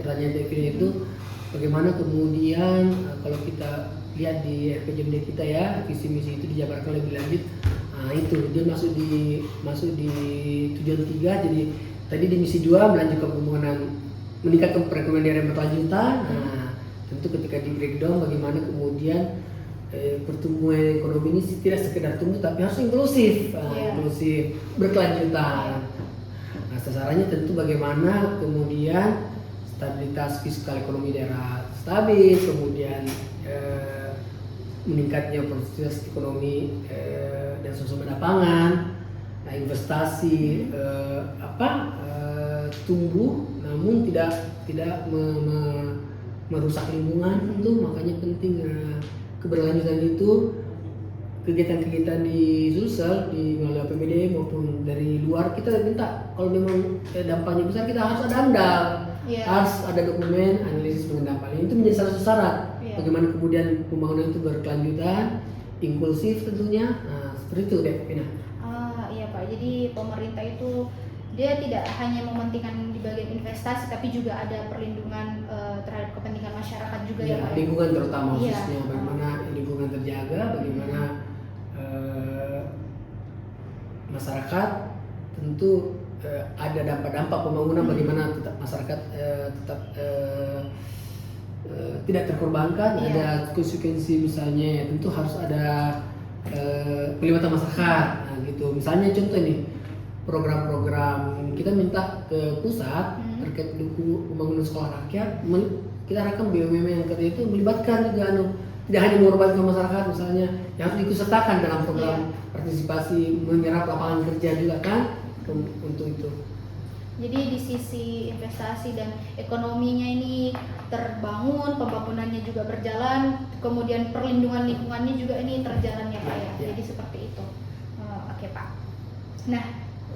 pertanyaan Devina itu, bagaimana kemudian kalau kita lihat di RPJMD kita ya, visi misi itu dijabarkan lebih lanjut. Nah itu dia masuk di tujuan 3. Jadi tadi di misi 2 melanjutkan pembangunan, meningkatkan perekonomian daerah berkelanjutan. Nah tentu ketika di breakdown bagaimana kemudian pertumbuhan ekonomi ini tidak sekedar tumbuh tapi harus inklusif, inklusif berkelanjutan. Nah sasarannya tentu bagaimana kemudian stabilitas fiskal ekonomi daerah stabil, kemudian meningkatnya produktivitas ekonomi dan sumber pangan, nah, investasi tumbuh namun tidak merusak lingkungan tentu, makanya penting keberlanjutan itu kegiatan-kegiatan di Sulsel di melalui APBD maupun dari luar kita minta kalau memang dampaknya besar kita harus ada AMDAL, harus ada dokumen analisis mengenai dampaknya. Itu menjadi salah satu syarat bagaimana kemudian pembangunan itu berkelanjutan, inklusif tentunya. Nah, seperti itu deh, Pina. Iya Pak, jadi pemerintah itu dia tidak hanya mementingkan di bagian investasi tapi juga ada perlindungan terhadap kepentingan masyarakat juga ya Pak. Lingkungan terutama khususnya bagaimana lingkungan terjaga, bagaimana masyarakat tentu ada dampak-dampak pembangunan, bagaimana tetap masyarakat tetap tidak terkorbankan, Iya. ada konsekuensi misalnya tentu harus ada pelibatan masyarakat. Nah, gitu. Misalnya contoh nih program-program kita minta ke pusat terkait pembangunan sekolah rakyat, kita harapkan BUMN yang kerja itu melibatkan juga tidak hanya mengorbankan masyarakat misalnya, yang harus diikutsertakan dalam program partisipasi menyerap lapangan kerja juga kan untuk itu. Jadi di sisi investasi dan ekonominya ini terbangun, pembangunannya juga berjalan, kemudian perlindungan lingkungannya juga ini terjalan ya Pak ya. Ya. Jadi seperti itu. Oke Pak. Nah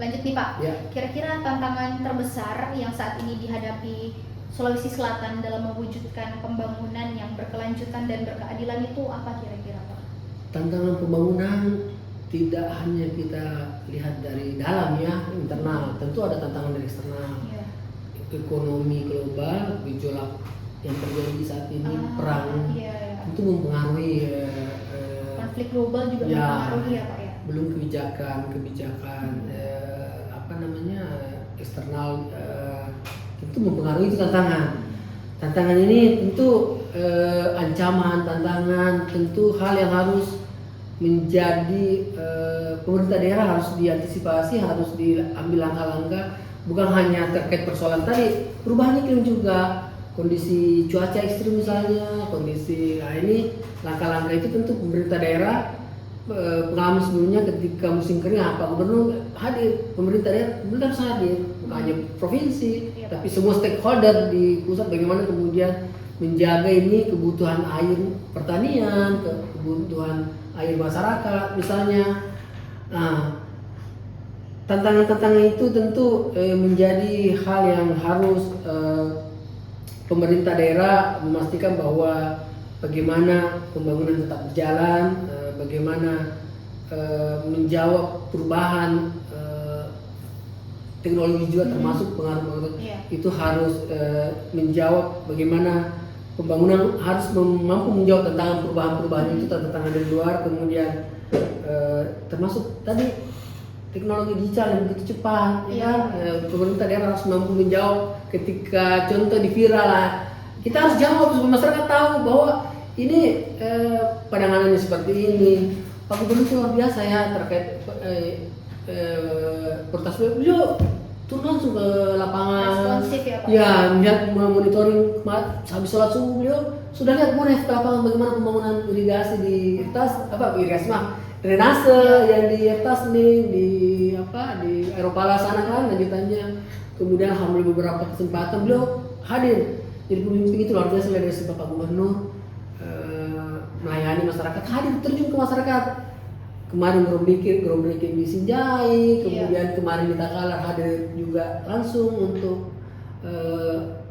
lanjut nih Pak. Ya. Kira-kira tantangan terbesar yang saat ini dihadapi Sulawesi Selatan dalam mewujudkan pembangunan yang berkelanjutan dan berkeadilan itu apa kira-kira Pak? Tantangan pembangunan tidak hanya kita lihat dari dalam ya, internal, tentu ada tantangan dari eksternal. Ya. Ekonomi global, gejolak yang terjadi saat ini, perang, Iya. itu mempengaruhi Konflik global juga ya, mempengaruhi ya Pak ya. belum kebijakan eksternal itu mempengaruhi itu tantangan. Tantangan ini tentu ancaman, tantangan, tentu hal yang harus menjadi pemerintah daerah harus diantisipasi, harus diambil langkah-langkah, bukan hanya terkait persoalan tadi, perubahan iklim juga, kondisi cuaca ekstrim misalnya, kondisi, nah ini langkah-langkah itu tentu pemerintah daerah pengalaman sebelumnya ketika musim kering apa gubernur hadir, pemerintah daerah harus hadir, bukan hanya provinsi, Iya, tapi semua stakeholder di pusat bagaimana kemudian menjaga ini kebutuhan air pertanian, kebutuhan air masyarakat misalnya. Nah, tantangan-tantangan itu tentu menjadi hal yang harus pemerintah daerah memastikan bahwa bagaimana pembangunan tetap berjalan, bagaimana menjawab perubahan teknologi juga termasuk pengaruh-pengaruh. Itu harus menjawab bagaimana pembangunan harus mampu menjawab tantangan perubahan-perubahan itu, tantangan dari luar, kemudian termasuk tadi teknologi digital yang begitu cepat, ya pemerintah daerah harus mampu menjawab ketika contoh di viral lah, kita harus jawab supaya masyarakat tahu bahwa ini penanganannya seperti ini. Pak Gubernur itu luar biasa ya terkait pertas beliau turun langsung ke lapangan. Responsif ya Pak? Ya, melihat monitoring habis sholat subuh beliau sudah lihat ke lapangan bagaimana pembangunan irigasi di atas irigasi drainase yang di atas nih di Eropala sana kan lanjutannya. Kemudian alhamdulillah beberapa kesempatan beliau hadir jadi pemimpin itu luar biasa dari Bapak Gubernur melayani masyarakat, hadir terjun ke masyarakat. Kemarin groundbreaking di Sinjai, kemudian kemarin di Takalar hadir juga langsung untuk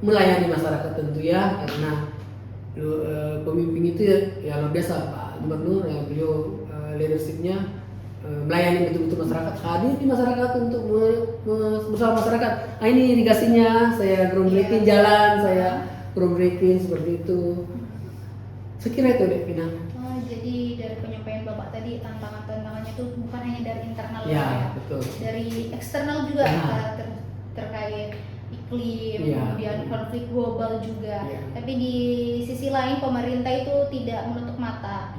melayani masyarakat tentu ya, karena pemimpin itu ya luar biasa Pak Gubernur ya, beliau leadershipnya melayani betul-betul masyarakat, hadir di masyarakat untuk bersama masyarakat. Nah ini irigasinya saya groundbreaking jalan, saya groundbreaking seperti itu. Saya kira itu deh Pina. Jadi dari penyampaian Bapak tadi tantangannya itu bukan hanya dari internal ya, betul. Dari eksternal juga terkait iklim, kemudian konflik global juga. Tapi di sisi lain pemerintah itu tidak menutup mata.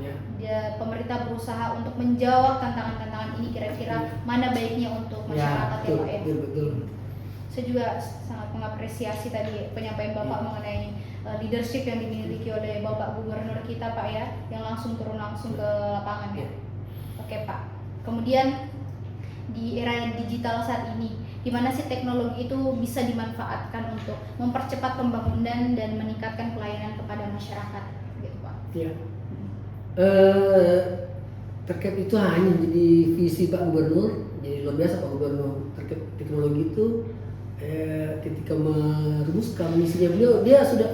Pemerintah berusaha untuk menjawab tantangan-tantangan ini kira-kira mana baiknya untuk masyarakat ya Pak ya. Betul. Saya juga sangat mengapresiasi tadi penyampaian Bapak mengenai leadership yang dimiliki oleh Bapak Gubernur kita Pak ya, yang langsung turun langsung ke lapangan ya. Oke Pak. Kemudian di era digital saat ini, di mana sih teknologi itu bisa dimanfaatkan untuk mempercepat pembangunan dan meningkatkan pelayanan kepada masyarakat, gitu Pak? Iya. Terkait itu hanya jadi visi Pak Gubernur, jadi luar biasa Pak Gubernur terkait teknologi itu. Ketika merumuskan misinya beliau, dia sudah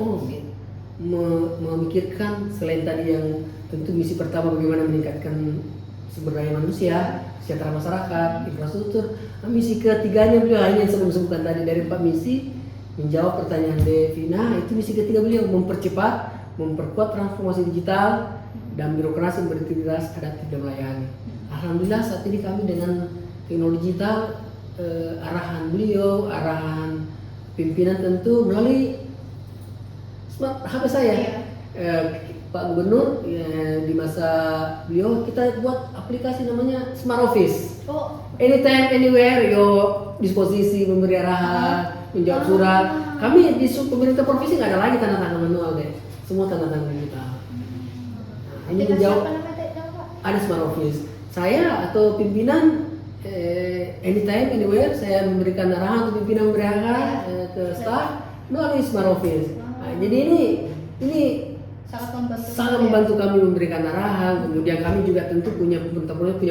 memikirkan selain tadi yang tentu misi pertama bagaimana meningkatkan sumber daya manusia, kesejahteraan masyarakat, infrastruktur. Nah, misi ketiganya beliau hanya yang saya sebutkan tadi dari 4 misi menjawab pertanyaan Devina, itu misi ketiga beliau mempercepat, memperkuat transformasi digital dan birokrasi yang berintegritas, adaptif dan melayani. Alhamdulillah saat ini kami dengan teknologi digital arahan beliau, arahan pimpinan tentu melalui smart HP saya. Iya. Pak Gubernur ya, di masa beliau kita buat aplikasi namanya Smart Office. Oh, Anytime, anywhere, yo disposisi memberi arahan, menjawab surat. Kami di pemerintah provinsi nggak ada lagi tanda tangan manual deh, semua tanda tangan digital. Nah, ini aplikasi menjawab apa namanya Teh, Pak? ada Smart Office. Saya atau pimpinan anytime, anywhere, saya memberikan arahan atau pimpinan memberi arahan ke staff melalui Smart Office. Nah, jadi ini sangat membantu kami memberikan arahan. Kemudian kami juga tentu punya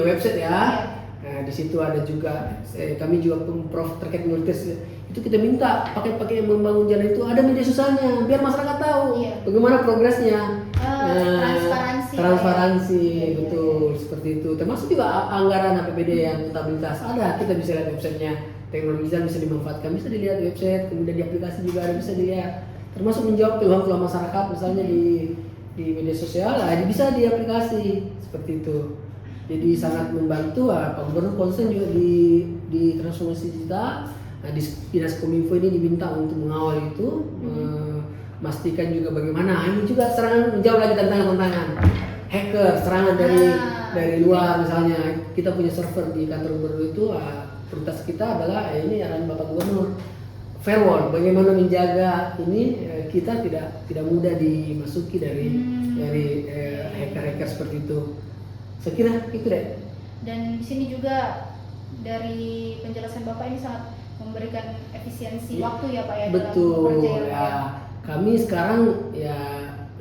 website ya. Nah, di situ ada juga kami juga pemprov terkait multis itu kita minta pakai yang membangun jalan itu ada media sosialnya biar masyarakat tahu bagaimana progresnya. Transparansi betul seperti itu. Termasuk juga anggaran APBD yang akuntabilitas ada, kita bisa lihat websitenya. Teknologi bisa dimanfaatkan, bisa dilihat website, kemudian di aplikasi juga ada bisa dilihat. Termasuk menjawab keluhan masyarakat misalnya di media sosial, bisa di aplikasi seperti itu. Jadi sangat membantu. Pak Gubernur konsen juga di transformasi digital. Nah, di Dinas Kominfo ini diminta untuk mengawal itu, memastikan juga bagaimana. Ini juga serangan menjawab lagi tantangan hacker, serangan dari luar misalnya. Kita punya server di kantor gubernur itu, prioritas kita adalah ini arahan Bapak Gubernur. Firewall, bagaimana menjaga ini kita tidak mudah dimasuki dari hacker-hacker seperti itu. Saya kira itu deh. Dan di sini juga dari penjelasan Bapak ini sangat memberikan efisiensi waktu ya Pak ya. Betul dalam ya. Kami sekarang ya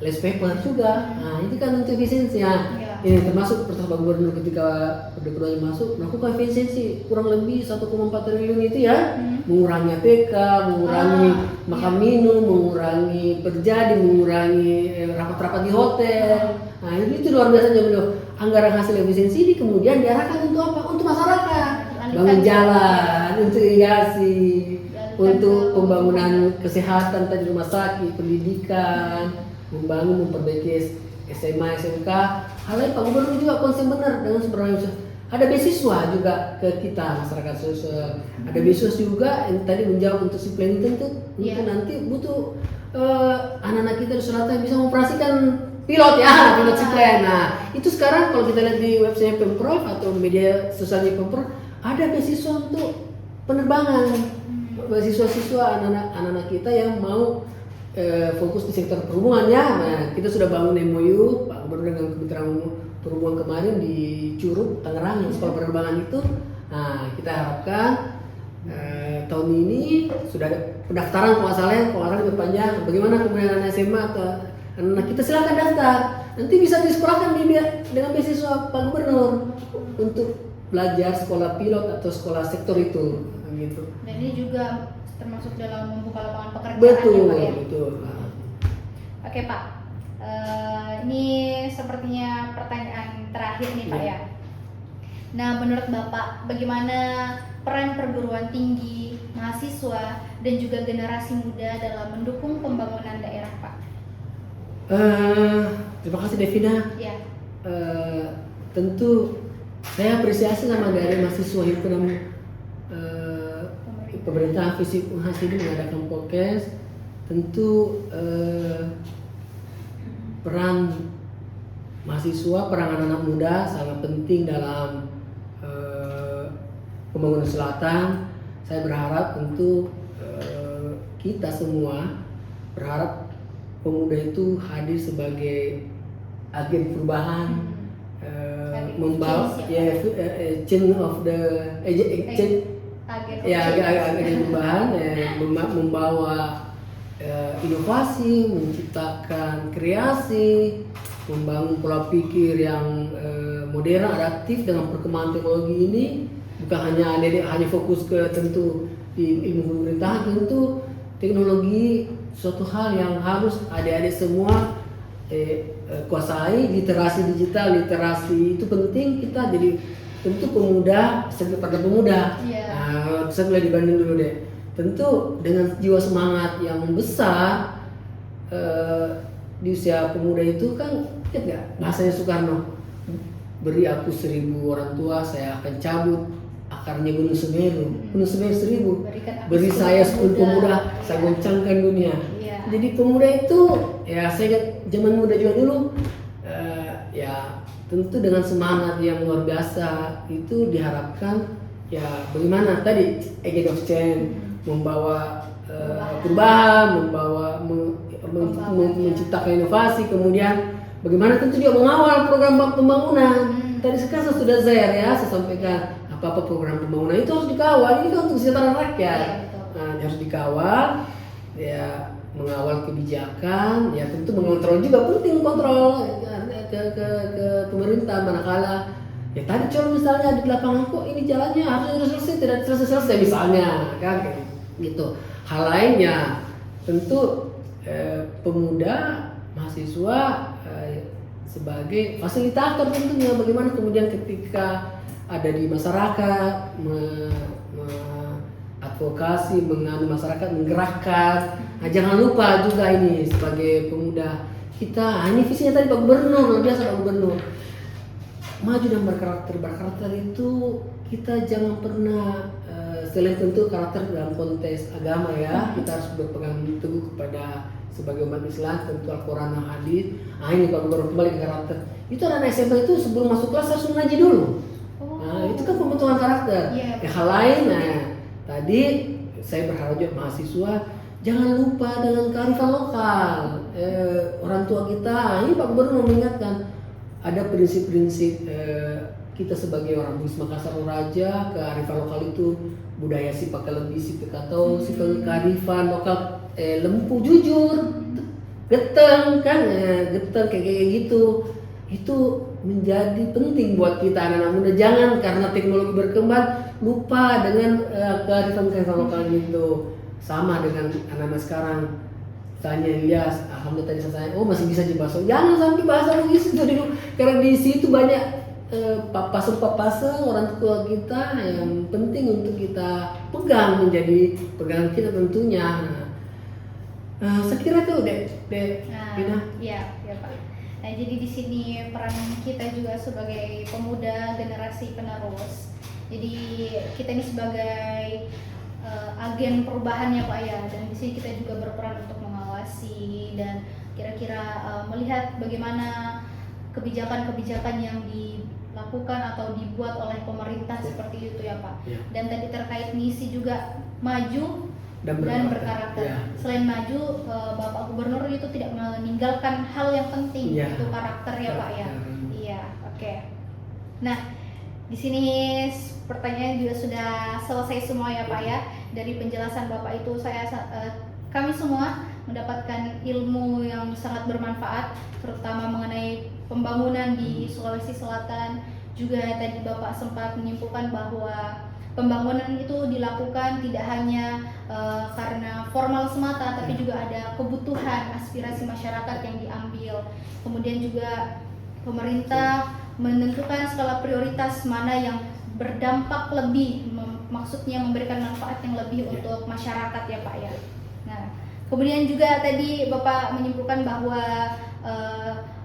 less paper juga. Nah, itu kan untuk efisiensi ya. Ini termasuk perintah Pak Gubernur ketika Orde masuk melakukan efisiensi kurang lebih 1,4 triliun itu ya. Mengurangi APK, mengurangi makan minum, mengurangi terjadi, mengurangi rapat-rapat di hotel. Nah, itu luar biasa beliau. Anggaran hasil efisiensi ini kemudian diarahkan untuk apa? Untuk masyarakat. Bangun jalan, untuk irigasi, untuk pembangunan kesehatan tadi rumah sakit, pendidikan, memperbaiki SMA, SMK. Hal lain Pak Gubernur juga konsen benar dengan sebenarnya ada beasiswa juga ke kita masyarakat sosial. Ada beasiswa juga yang tadi menjawab untuk si planning tentu untuk nanti butuh anak-anak kita di selatan bisa mengoperasikan pilot si plan. Nah, itu sekarang kalau kita lihat di website Pemprov atau media sosialnya Pemprov ada beasiswa untuk penerbangan. Beasiswa-siswa anak-anak kita yang mau fokus di sektor perhubungan ya. Nah, kita sudah bangun MOU Pak Gubernur dengan Kementerian Perhubungan kemarin di Curug, Tangerang yang sekolah penerbangan itu. Nah, kita harapkan tahun ini sudah ada pendaftaran kalau salah diperpanjang. Bagaimana kemudian anak SMA atau anak kita silakan daftar. Nanti bisa disekolahkan dengan beasiswa Pak Gubernur untuk belajar sekolah pilot atau sekolah sektor itu gitu. Dan ini juga termasuk dalam membuka lapangan pekerjaan betul, ya Pak ya? Betul. Oke Pak, ini sepertinya pertanyaan terakhir nih Pak ya. Nah menurut Bapak bagaimana peran perguruan tinggi, mahasiswa, dan juga generasi muda dalam mendukung pembangunan daerah Pak? Terima kasih Devina. Ya. Tentu saya apresiasi sama dari mahasiswa himpunan pemerintah fisik UNHAS ini mengadakan podcast. Tentu peran mahasiswa, peran anak-anak muda sangat penting dalam pembangunan selatan. Saya berharap tentu kita semua berharap pemuda itu hadir sebagai agen perubahan, membawa change of the agen perubahan, membawa inovasi, menciptakan kreasi, membangun pola pikir yang modern, adaptif dengan perkembangan teknologi ini. Bukan hanya fokus ke tentu di ilmu pemerintahan, tentu teknologi suatu hal yang harus adik-adik semua kuasai. Literasi digital, literasi itu penting. Kita jadi tentu pemuda, pada pemuda. Nah, saya mulai dibanding dulu deh. Tentu dengan jiwa semangat yang besar di usia pemuda itu kan, ingat nggak bahasanya Soekarno? Beri aku 1000 orang tua, saya akan cabut akarnya Gunung Semeru. Gunung Semeru 1000. Beri saya 10 pemuda, saya goncangkan dunia. Jadi pemuda itu ya saya ingat zaman muda juga dulu ya tentu dengan semangat yang luar biasa itu diharapkan ya bagaimana tadi agent of change membawa perubahan, membawa menciptakan inovasi, kemudian bagaimana tentu juga mengawal program pembangunan. Tadi sekarang saya sudah share ya, saya sampaikan apa-apa program pembangunan itu harus dikawal, ini kan untuk kesejahteraan rakyat. Nah, harus dikawal, ya mengawal kebijakan, ya tentu mengontrol juga penting kontrol ke pemerintah manakala ya tadi contoh misalnya di lapangan kok ini jalannya harus selesai tidak selesai misalnya kan gitu. Hal lainnya tentu pemuda mahasiswa sebagai fasilitator tentunya bagaimana kemudian ketika ada di masyarakat advokasi menganu masyarakat menggerakkan. Nah, jangan lupa juga ini sebagai pemuda kita ini visinya tadi Pak Gubernur luar biasa Pak Gubernur maju dan berkarakter itu kita jangan pernah selain tentu karakter dalam konteks agama ya kita harus berpegang teguh kepada sebagai umat Islam tentu Al-Quran dan Hadis. Nah ini Pak Gubernur kembali ke karakter itu anak SMA itu sebelum masuk kelas harus mengaji dulu. Nah itu kan pembentukan karakter. Hal lain tadi saya berharap juga mahasiswa jangan lupa dengan kearifan lokal. Orang tua kita ini Pak Gubernur mengingatkan ada prinsip-prinsip kita sebagai orang Bugis Makassar Raja kearifan lokal itu budaya si pakalebih si pekatau si kearifan lokal lempu jujur geteng kan geteng kayak gitu itu menjadi penting buat kita anak-anak muda jangan karena teknologi berkembang lupa dengan kearifan lokal itu sama dengan anak-anak sekarang tanya Ilyas, alhamdulillah tadi saya oh masih bisa dibahas jangan sampai bahasa Bugis itu dulu karena di situ banyak papasan orang tua kita yang penting untuk kita pegang menjadi pegangan kita tentunya. Saya kira itu dek Pina. Iya Pak. Nah jadi di sini peran kita juga sebagai pemuda generasi penerus. Jadi kita ini sebagai agen perubahan ya Pak ya dan di sini kita juga berperan untuk mengawasi dan kira-kira melihat bagaimana kebijakan-kebijakan yang dilakukan atau dibuat oleh pemerintah seperti itu ya Pak. Ya. Dan tadi terkait misi juga maju dan berkarakter. Ya. Selain maju, Bapak Gubernur itu tidak meninggalkan hal yang penting yaitu karakter ya Pak ya. Iya, oke. Nah, di sini pertanyaan juga sudah selesai semua ya Pak ya. Dari penjelasan Bapak itu kami semua mendapatkan ilmu yang sangat bermanfaat terutama mengenai pembangunan di Sulawesi Selatan. Juga tadi Bapak sempat menyimpulkan bahwa pembangunan itu dilakukan tidak hanya karena formal semata tapi juga ada kebutuhan aspirasi masyarakat yang diambil. Kemudian juga pemerintah menentukan skala prioritas mana yang berdampak lebih, maksudnya memberikan manfaat yang lebih untuk masyarakat ya Pak ya. Nah, kemudian juga tadi Bapak menyimpulkan bahwa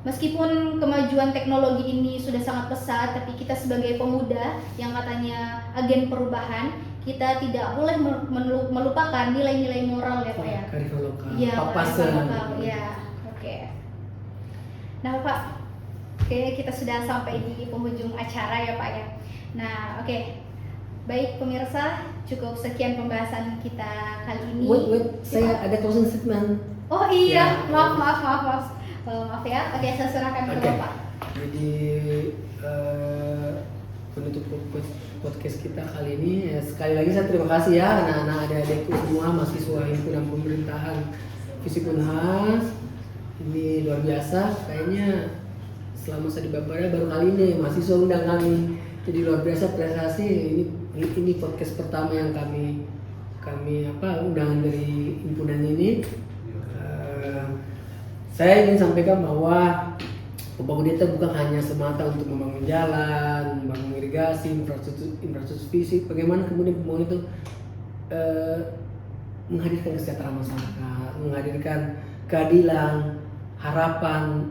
meskipun kemajuan teknologi ini sudah sangat pesat, tapi kita sebagai pemuda yang katanya agen perubahan, kita tidak boleh melupakan nilai-nilai moral ya Pak ya. Kearifan lokal. Iya, papasan. Ya, oke. Nah Pak, oke kita sudah sampai di penghujung acara ya Pak ya. Nah, oke. Baik pemirsa, cukup sekian pembahasan kita kali ini. Wait, saya ada closing statement. Oh iya, ya. Maaf ya. Oke, saya serahkan ke Bapak. Jadi penutup podcast kita kali ini sekali lagi saya terima kasih ya anak-anak adik-adikku semua mahasiswa himpunan pemerintahan Visip Unhas. Ini luar biasa kayaknya selama saya di Bapeda baru kali ini mahasiswa undang kami. Jadi luar biasa prestasi ini podcast pertama yang kami undangan dari himpunan ini. Saya ingin sampaikan bahwa pembangunan itu bukan hanya semata untuk membangun jalan, membangun irigasi, infrastruktur fisik. Bagaimana kemudian pembangunan itu menghadirkan kesejahteraan masyarakat, menghadirkan keadilan, harapan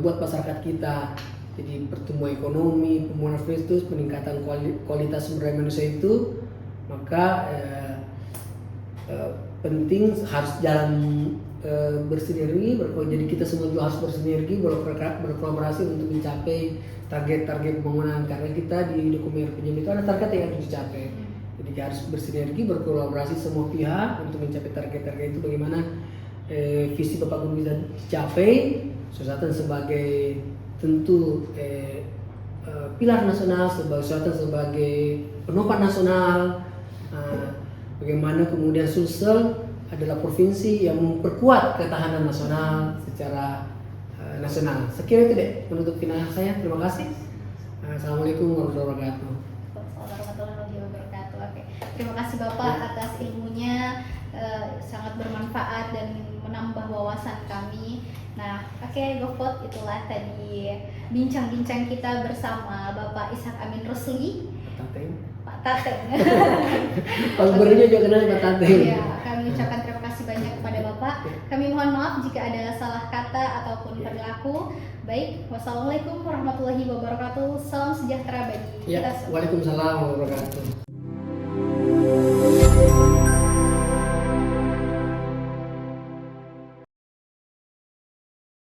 buat masyarakat kita. Jadi pertumbuhan ekonomi, pembangunan infrastruktur, peningkatan kualitas sumber daya manusia itu, maka penting harus jalan bersinergi, jadi kita semua juga harus bersinergi, berkolaborasi untuk mencapai target-target pembangunan, karena kita di dokumen RPJM itu ada target yang harus dicapai. Jadi kita harus bersinergi, berkolaborasi semua pihak untuk mencapai target-target itu. Bagaimana visi Bapak Gubernur bisa dicapai, Sulawesi sebagai tentu pilar nasional, Sulawesi sebagai penopang nasional. Bagaimana kemudian Sulsel adalah provinsi yang memperkuat ketahanan nasional secara nasional. Sekiranya itu deh penutup final saya. Terima kasih. Assalamualaikum warahmatullahi wabarakatuh. Warahmatullahi wabarakatuh. Oke. Terima kasih Bapak atas ilmunya, sangat bermanfaat dan menambah wawasan kami. Nah, oke, GoFood, itulah tadi bincang-bincang kita bersama Bapak Ishak Amin Rusli. Pak Tateng. Pak Gubernurnya juga kenal Pak Tateng. Iya, kami ucapkan terima kasih banyak kepada Bapak. Kami mohon maaf jika ada salah kata ataupun perilaku. Baik, wassalamualaikum warahmatullahi wabarakatuh. Salam sejahtera bagi kita semua. Waalaikumsalam warahmatullahi wabarakatuh.